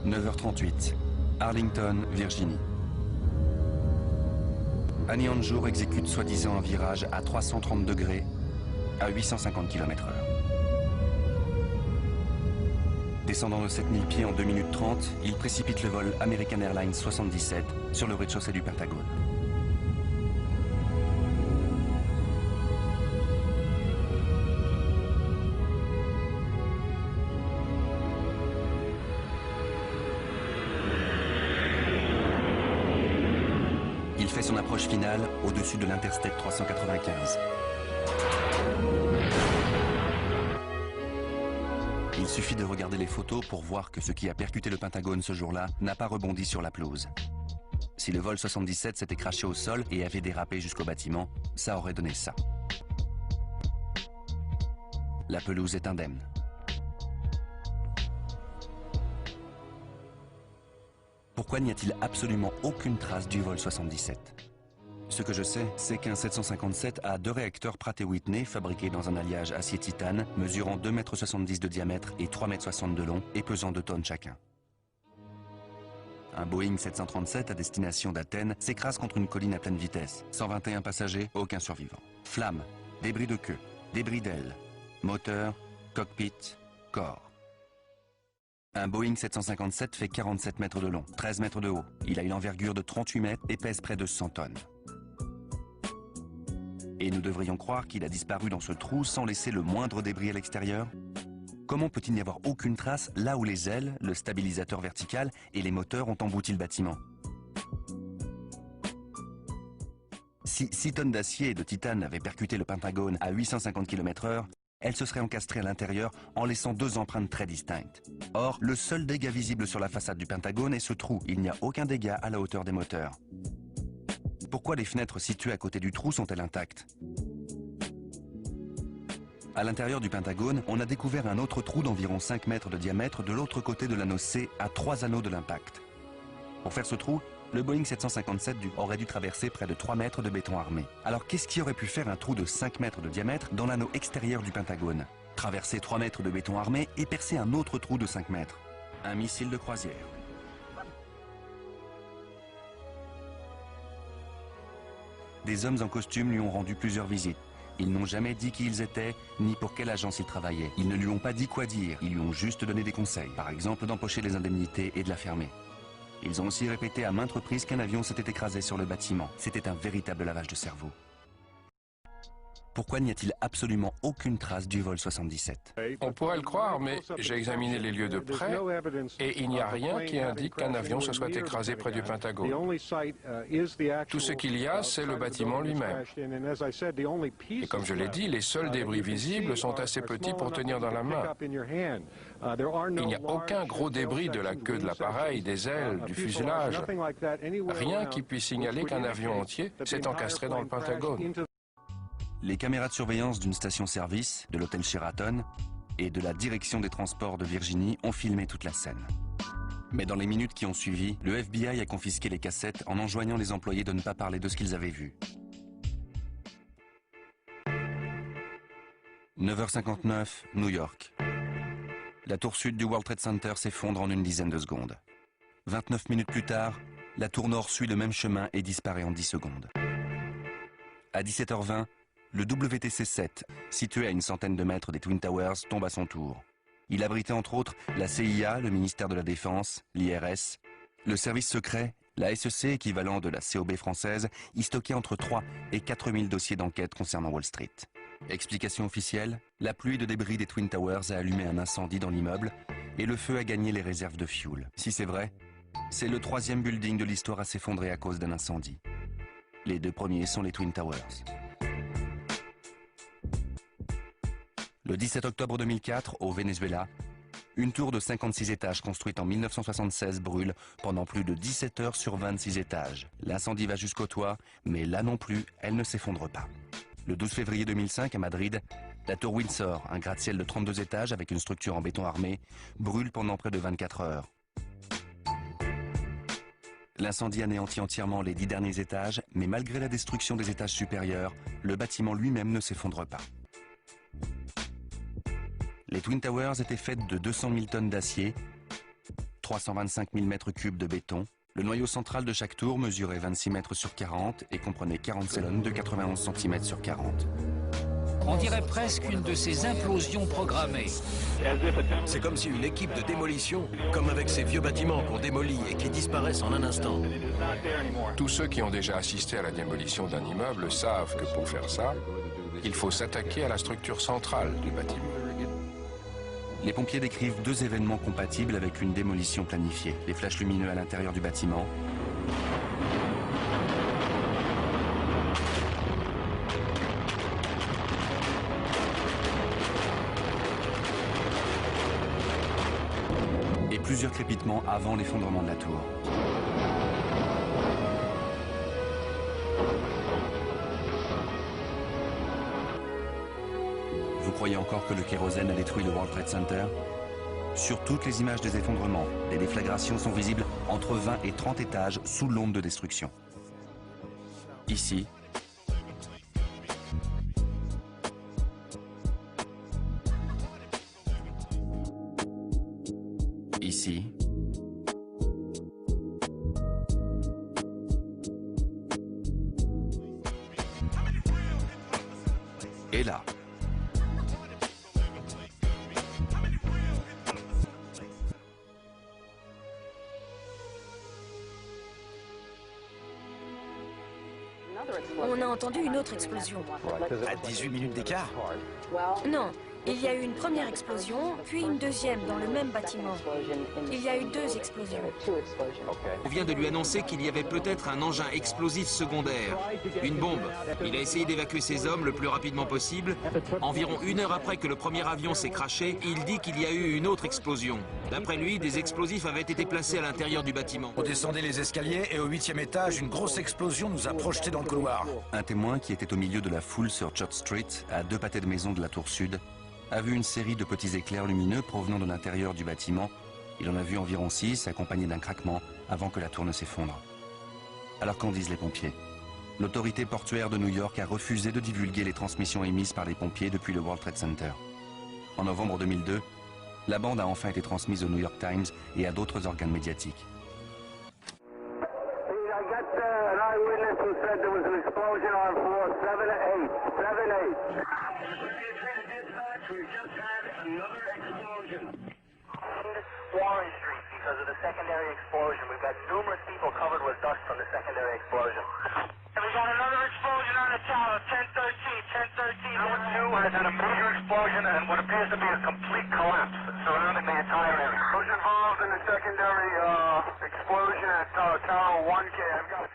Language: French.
9h38, Arlington, Virginie. Annie Hanjour exécute soi-disant un virage à 330 degrés à 850 km/h. Descendant de 7000 pieds en 2 minutes 30, il précipite le vol American Airlines 77 sur le rez-de-chaussée du Pentagone. Il fait son approche finale au-dessus de l'Interstate 395. Il suffit de regarder les photos pour voir que ce qui a percuté le Pentagone ce jour-là n'a pas rebondi sur la pelouse. Si le vol 77 s'était craché au sol et avait dérapé jusqu'au bâtiment, ça aurait donné ça. La pelouse est indemne. Pourquoi n'y a-t-il absolument aucune trace du vol 77? Ce que je sais, c'est qu'un 757 a 2 réacteurs Pratt & Whitney fabriqués dans un alliage acier-titane, mesurant 2,70 m de diamètre et 3,60 m de long et pesant 2 tonnes chacun. Un Boeing 737 à destination d'Athènes s'écrase contre une colline à pleine vitesse. 121 passagers, aucun survivant. Flammes, débris de queue, débris d'ailes, moteur, cockpit, corps. Un Boeing 757 fait 47 mètres de long, 13 mètres de haut. Il a une envergure de 38 mètres et pèse près de 100 tonnes. Et nous devrions croire qu'il a disparu dans ce trou sans laisser le moindre débris à l'extérieur? Comment peut-il n'y avoir aucune trace là où les ailes, le stabilisateur vertical et les moteurs ont embouti le bâtiment? Si 6 tonnes d'acier et de titane avaient percuté le Pentagone à 850 km/h, elle se serait encastrée à l'intérieur en laissant 2 empreintes très distinctes. Or, le seul dégât visible sur la façade du Pentagone est ce trou. Il n'y a aucun dégât à la hauteur des moteurs. Pourquoi les fenêtres situées à côté du trou sont-elles intactes? À l'intérieur du Pentagone, on a découvert un autre trou d'environ 5 mètres de diamètre de l'autre côté de l'anneau C à 3 anneaux de l'impact. Pour faire ce trou, le Boeing 757 aurait dû traverser près de 3 mètres de béton armé. Alors qu'est-ce qui aurait pu faire un trou de 5 mètres de diamètre dans l'anneau extérieur du Pentagone? Traverser 3 mètres de béton armé et percer un autre trou de 5 mètres. Un missile de croisière. Des hommes en costume lui ont rendu plusieurs visites. Ils n'ont jamais dit qui ils étaient, ni pour quelle agence ils travaillaient. Ils ne lui ont pas dit quoi dire, ils lui ont juste donné des conseils. Par exemple, d'empocher les indemnités et de la fermer. Ils ont aussi répété à maintes reprises qu'un avion s'était écrasé sur le bâtiment. C'était un véritable lavage de cerveau. Pourquoi n'y a-t-il absolument aucune trace du vol 77? On pourrait le croire, mais j'ai examiné les lieux de près et il n'y a rien qui indique qu'un avion se soit écrasé près du Pentagone. Tout ce qu'il y a, c'est le bâtiment lui-même. Et comme je l'ai dit, les seuls débris visibles sont assez petits pour tenir dans la main. Il n'y a aucun gros débris de la queue de l'appareil, des ailes, du fuselage. Rien qui puisse signaler qu'un avion entier s'est encastré dans le Pentagone. Les caméras de surveillance d'une station-service, de l'hôtel Sheraton et de la direction des transports de Virginie ont filmé toute la scène. Mais dans les minutes qui ont suivi, le FBI a confisqué les cassettes en enjoignant les employés de ne pas parler de ce qu'ils avaient vu. 9h59, New York. La tour sud du World Trade Center s'effondre en une dizaine de secondes. 29 minutes plus tard, la tour nord suit le même chemin et disparaît en 10 secondes. À 17h20, le WTC-7, situé à une centaine de mètres des Twin Towers, tombe à son tour. Il abritait entre autres la CIA, le ministère de la Défense, l'IRS, le service secret, la SEC, équivalent de la COB française, y stockait entre 3 et 4 000 dossiers d'enquête concernant Wall Street. Explication officielle, la pluie de débris des Twin Towers a allumé un incendie dans l'immeuble et le feu a gagné les réserves de fuel. Si c'est vrai, c'est le 3e building de l'histoire à s'effondrer à cause d'un incendie. Les 2 premiers sont les Twin Towers. Le 17 octobre 2004, au Venezuela, une tour de 56 étages construite en 1976 brûle pendant plus de 17 heures sur 26 étages. L'incendie va jusqu'au toit, mais là non plus, elle ne s'effondre pas. Le 12 février 2005, à Madrid, la tour Windsor, un gratte-ciel de 32 étages avec une structure en béton armé, brûle pendant près de 24 heures. L'incendie anéantit entièrement les 10 derniers étages, mais malgré la destruction des étages supérieurs, le bâtiment lui-même ne s'effondre pas. Les Twin Towers étaient faites de 200 000 tonnes d'acier, 325 000 mètres cubes de béton. Le noyau central de chaque tour mesurait 26 mètres sur 40 et comprenait 40 colonnes de 91 cm sur 40. On dirait presque une de ces implosions programmées. C'est comme si une équipe de démolition, comme avec ces vieux bâtiments qu'on démolit et qui disparaissent en un instant. Tous ceux qui ont déjà assisté à la démolition d'un immeuble savent que pour faire ça, il faut s'attaquer à la structure centrale du bâtiment. Les pompiers décrivent deux événements compatibles avec une démolition planifiée. Les flashs lumineux à l'intérieur du bâtiment et plusieurs crépitements avant l'effondrement de la tour. Vous croyez encore que le kérosène a détruit le World Trade Center? Sur toutes les images des effondrements, des déflagrations sont visibles entre 20 et 30 étages sous l'onde de destruction. Ici, ici, et là. On a entendu une autre explosion. À 18 minutes d'écart? Non, il y a eu une première explosion, puis une deuxième dans le même bâtiment. Il y a eu deux explosions. On vient de lui annoncer qu'il y avait peut-être un engin explosif secondaire, une bombe. Il a essayé d'évacuer ses hommes le plus rapidement possible. Environ 1 heure après que le premier avion s'est crashé, il dit qu'il y a eu une autre explosion. D'après lui, des explosifs avaient été placés à l'intérieur du bâtiment. On descendait les escaliers et au 8e étage, une grosse explosion nous a projetés dans le couloir. Un témoin qui était au milieu de la foule sur Church Street, à 2 pâtés de maison de la tour sud, a vu une série de petits éclairs lumineux provenant de l'intérieur du bâtiment. Il en a vu environ 6, accompagnés d'un craquement, avant que la tour ne s'effondre. Alors qu'en disent les pompiers? L'autorité portuaire de New York a refusé de divulguer les transmissions émises par les pompiers depuis le World Trade Center. En novembre 2002, la bande a enfin été transmise au New York Times et à d'autres organes médiatiques. Warren Street because of the secondary explosion. We've got numerous people covered with dust from the secondary explosion. And we got another explosion on the tower, 1013. Number 2 has had a major explosion and what appears to be a complete collapse surrounding the entire area. Who's involved in the secondary explosion at Tower 1K? I've got